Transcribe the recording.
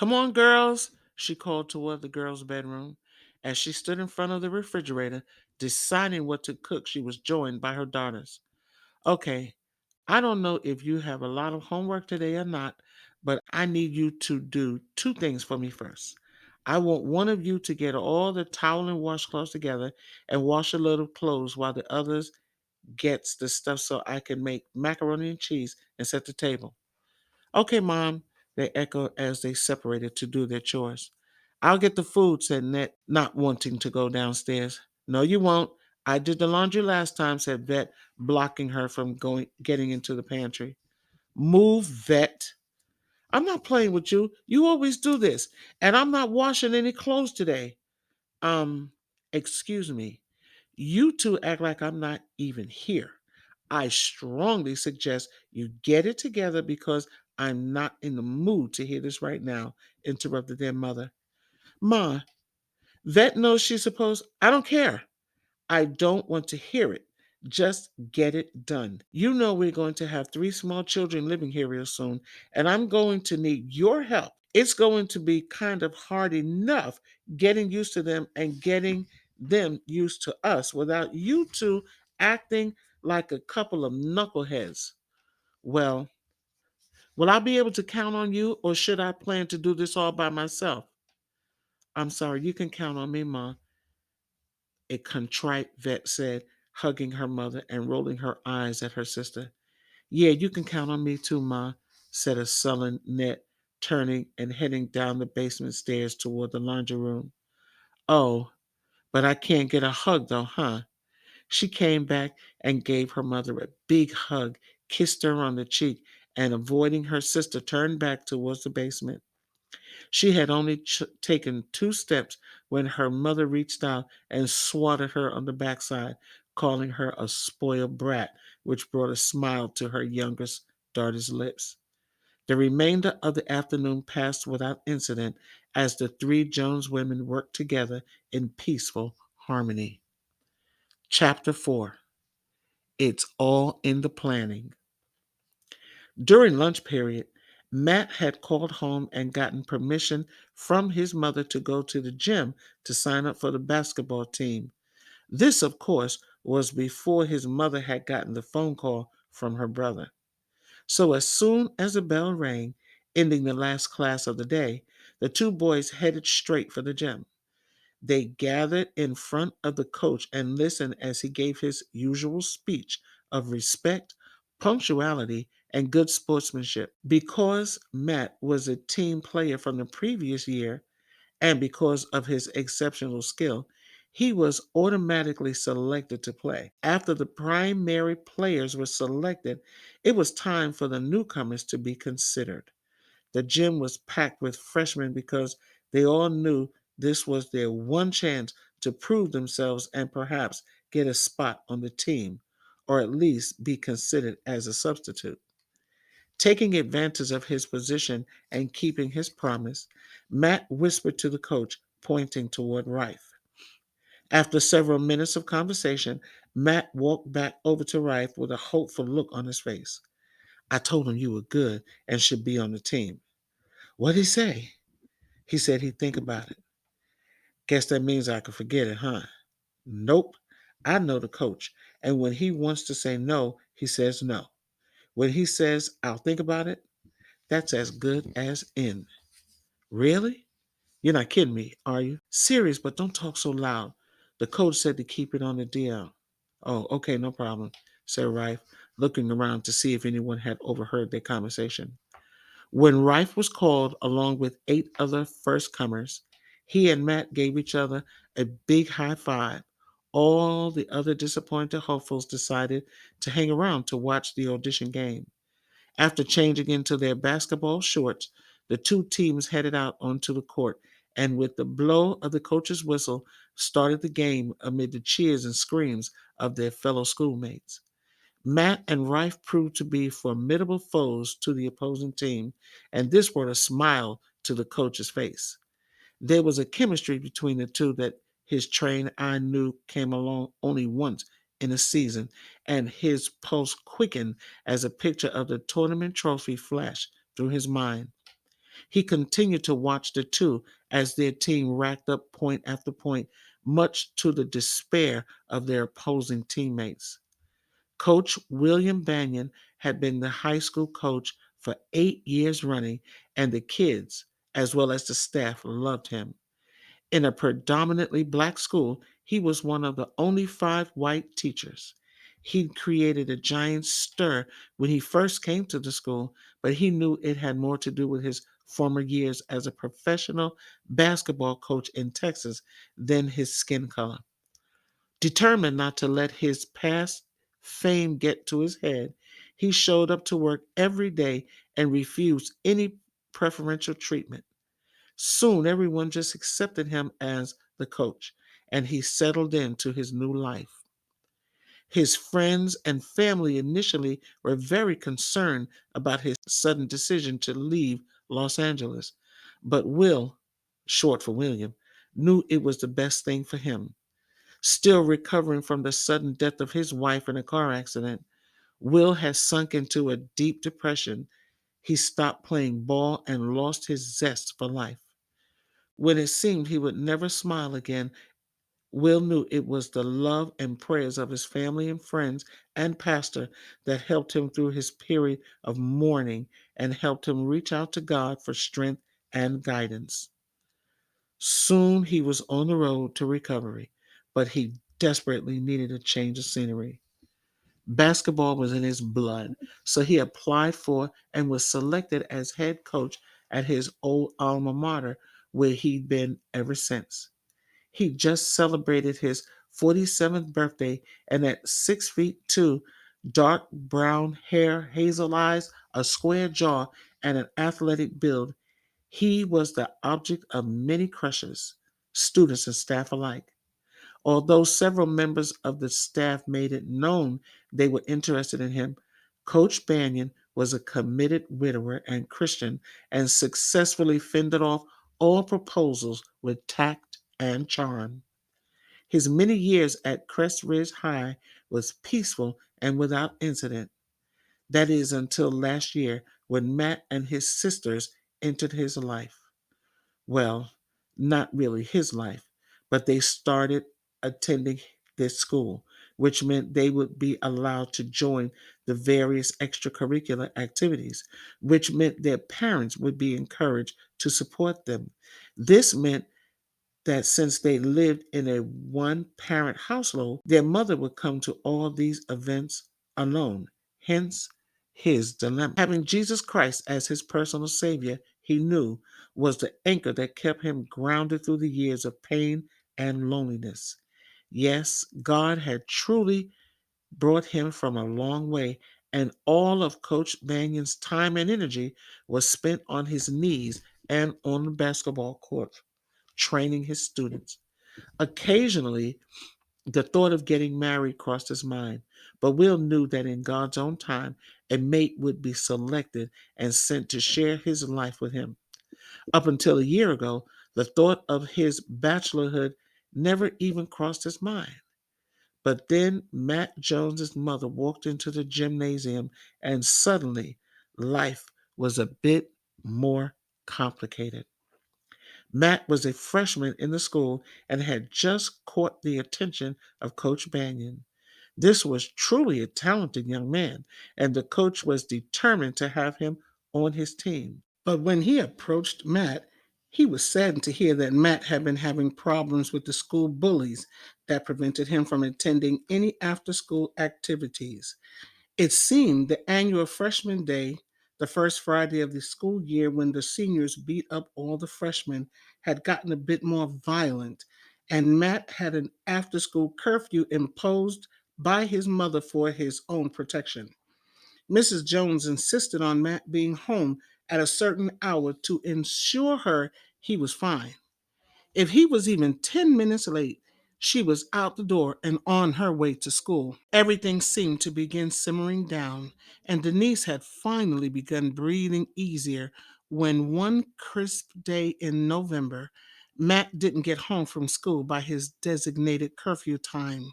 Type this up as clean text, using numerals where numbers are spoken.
Come on, girls, she called toward the girls' bedroom. As she stood in front of the refrigerator, deciding what to cook, she was joined by her daughters. Okay, I don't know if you have a lot of homework today or not, but I need you to do two things for me first. I want one of you to get all the towel and washcloths together and wash a little clothes while the others gets the stuff so I can make macaroni and cheese and set the table. Okay, Mom, they echoed as they separated to do their chores. I'll get the food, said Ned, not wanting to go downstairs. No, you won't. I did the laundry last time, said Vet, blocking her from getting into the pantry. Move, Vet. I'm not playing with you. You always do this. And I'm not washing any clothes today. Um, excuse me. You two act like I'm not even here. I strongly suggest you get it together because I'm not in the mood to hear this right now, interrupted their mother. Ma, Vet knows she's supposed. I don't care. I don't want to hear it. Just get it done. You know we're going to have three small children living here real soon, and I'm going to need your help. It's going to be kind of hard enough getting used to them and getting them used to us without you two acting like a couple of knuckleheads. Well, will I be able to count on you, or should I plan to do this all by myself? I'm sorry, you can count on me, Ma, a contrite vet said, hugging her mother and rolling her eyes at her sister. Yeah, you can count on me too, Ma, said a sullen Ned, turning and heading down the basement stairs toward the laundry room. Oh, but I can't get a hug though, huh? She came back and gave her mother a big hug, kissed her on the cheek, and avoiding her sister, turned back towards the basement. She had only taken 2 steps when her mother reached out and swatted her on the backside, calling her a spoiled brat, which brought a smile to her youngest daughter's lips. The remainder of the afternoon passed without incident as the three Jones women worked together in peaceful harmony. Chapter 4. It's all in the planning. During lunch period, Matt had called home and gotten permission from his mother to go to the gym to sign up for the basketball team. This, of course, was before his mother had gotten the phone call from her brother. So, as soon as the bell rang, ending the last class of the day, the two boys headed straight for the gym. They gathered in front of the coach and listened as he gave his usual speech of respect, punctuality, and good sportsmanship. Because Matt was a team player from the previous year and because of his exceptional skill, he was automatically selected to play. After the primary players were selected, it was time for the newcomers to be considered. The gym was packed with freshmen because they all knew this was their one chance to prove themselves and perhaps get a spot on the team, or at least be considered as a substitute. Taking advantage of his position and keeping his promise, Matt whispered to the coach, pointing toward Rife. After several minutes of conversation, Matt walked back over to Rife with a hopeful look on his face. I told him you were good and should be on the team. What'd he say? He said he'd think about it. Guess that means I could forget it, huh? Nope. I know the coach. And when he wants to say no, he says no. When he says, I'll think about it, that's as good as in. Really? You're not kidding me, are you? Serious, but don't talk so loud. The coach said to keep it on the DL. Oh, okay, no problem, said Rife, looking around to see if anyone had overheard their conversation. When Rife was called along with 8 other first comers, he and Matt gave each other a big high five. All the other disappointed hopefuls decided to hang around to watch the audition game. After changing into their basketball shorts, the two teams headed out onto the court and, with the blow of the coach's whistle, started the game amid the cheers and screams of their fellow schoolmates. Matt and Rife proved to be formidable foes to the opposing team, and this brought a smile to the coach's face. There was a chemistry between the two that his trained eye knew came along only once in a season, and his pulse quickened as a picture of the tournament trophy flashed through his mind. He continued to watch the two as their team racked up point after point, much to the despair of their opposing teammates. Coach William Banyan had been the high school coach for 8 years running, and the kids, as well as the staff, loved him. In a predominantly black school, he was one of the only five white teachers. He created a giant stir when he first came to the school, but he knew it had more to do with his former years as a professional basketball coach in Texas than his skin color. Determined not to let his past fame get to his head, he showed up to work every day and refused any preferential treatment. Soon, everyone just accepted him as the coach, and he settled into his new life. His friends and family initially were very concerned about his sudden decision to leave Los Angeles, but Will, short for William, knew it was the best thing for him. Still recovering from the sudden death of his wife in a car accident, Will had sunk into a deep depression. He stopped playing ball and lost his zest for life. When it seemed he would never smile again, Will knew it was the love and prayers of his family and friends and pastor that helped him through his period of mourning and helped him reach out to God for strength and guidance. Soon he was on the road to recovery, but he desperately needed a change of scenery. Basketball was in his blood, so he applied for and was selected as head coach at his old alma mater, where he'd been ever since. He just celebrated his 47th birthday, and at 6 feet 2, dark brown hair, hazel eyes, a square jaw, and an athletic build, he was the object of many crushes, students and staff alike. Although several members of the staff made it known they were interested in him, Coach Banyan was a committed widower and Christian and successfully fended off all proposals with tact and charm. His many years at Crest Ridge High was peaceful and without incident. That is until last year when Matt and his sisters entered his life. Well, not really his life, but they started attending this school, which meant they would be allowed to join the various extracurricular activities, which meant their parents would be encouraged to support them. This meant that since they lived in a one parent household, their mother would come to all these events alone. Hence his dilemma. Having Jesus Christ as his personal Savior, he knew was the anchor that kept him grounded through the years of pain and loneliness. Yes, God had truly brought him from a long way, and all of Coach Banyan's time and energy was spent on his knees and on the basketball court training his students. Occasionally, the thought of getting married crossed his mind, but Will knew that in God's own time, a mate would be selected and sent to share his life with him. Up until a year ago, the thought of his bachelorhood never even crossed his mind. But then Matt Jones's mother walked into the gymnasium, and suddenly life was a bit more complicated. Matt was a freshman in the school and had just caught the attention of Coach Banyan. This was truly a talented young man, and the coach was determined to have him on his team. But when he approached Matt, he was saddened to hear that Matt had been having problems with the school bullies that prevented him from attending any after school activities. It seemed the annual freshman day, the first Friday of the school year when the seniors beat up all the freshmen, had gotten a bit more violent, and Matt had an after school curfew imposed by his mother for his own protection. Mrs. Jones insisted on Matt being home at a certain hour to ensure her he was fine. If he was even 10 minutes late, she was out the door and on her way to school. Everything seemed to begin simmering down, and Denise had finally begun breathing easier when one crisp day in November, Matt didn't get home from school by his designated curfew time.